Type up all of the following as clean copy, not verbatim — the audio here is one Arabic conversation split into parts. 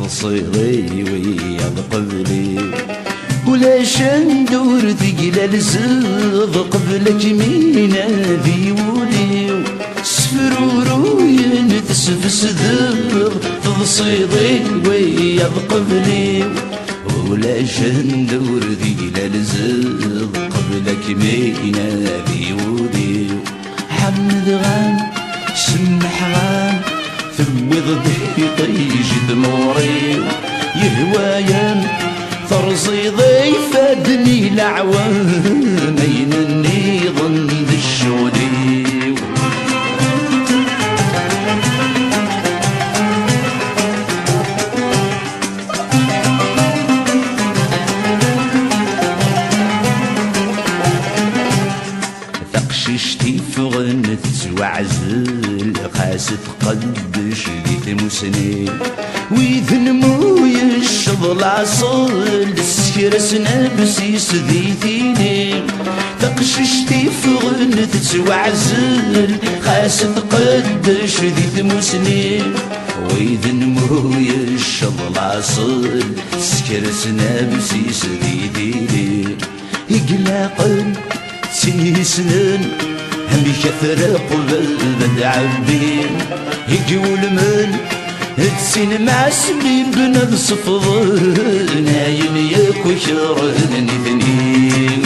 تصيغي ويا قبلي ولاش ندور ثقيل الزغ قبلك مين ذي ولي سفرورو ينتسفس ذغ تصيغي ويا قبلي ولاش ندور ثقيل الزغ قبلك مين ذي ولي حمد غان سمح غان ثوض بيطيج دموري يهوايا ثرصي ضيف فادني العوام ينني ضند الشولي ثقششتي فغنت وعزل قاست قدش ديت مسني ويذن موي الشضل عصل السكر سنبسي سديتيني تقششتي فغنت وعزل قاست قدش ديت مسني ويذن موي الشضل عصل السكر سنبسي سديتيني يقلقن سنين هم كثر قبل بدعبين يقول من تسين مع سبيل بنذ صفض نايم ياكو شرهن اثنين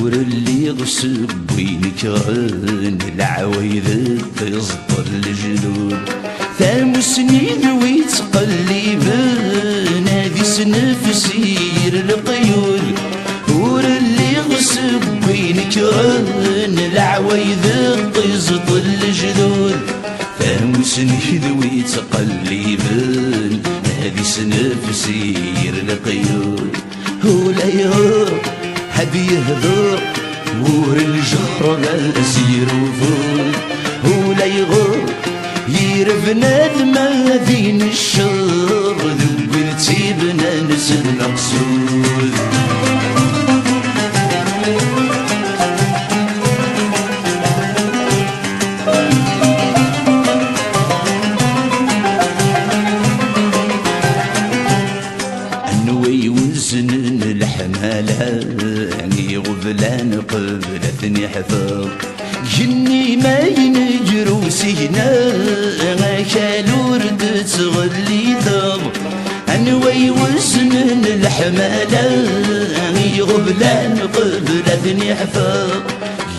نور اللي غصب وينك غن العوايد تزطر الجلود ثامسني ويتقلب نادي سنفسي القيود نور اللي غصب وينك غن العوايد تزطر الجلود ثامسني ويتقلب نادي سنفسي القيود هو لا يهر هدي يهدر ور الجهر غاسير وفور هو لا يغر يرف ندمة ذين الشر ذبلتي بنانس المقصود انوي وزن الحمالة غفلان قبلتني حفظ جني ما ينجرو سينا غاكالو ردت غلي ثض انوي وزن الحمالة غفلان قبلتني حفظ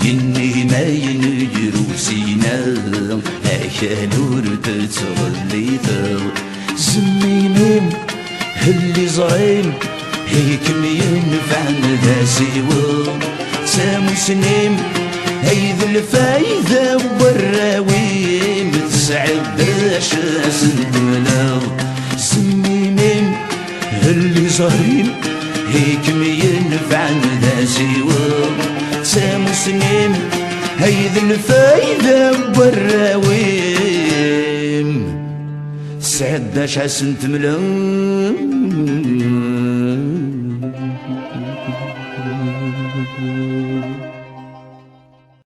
جني ما ينجرو سينا غاكالو ردت غلي ثض زمينين اللي زعيم هيك ينفع ذا سيوا سامو سنيم هيذ الفايدة والراوي متسعد باش سندنا سميمين اللي زهرين هيك ينفع ذا سيوا سامو سنيم هيذ الفايدة والراوي سعد باش سنتملا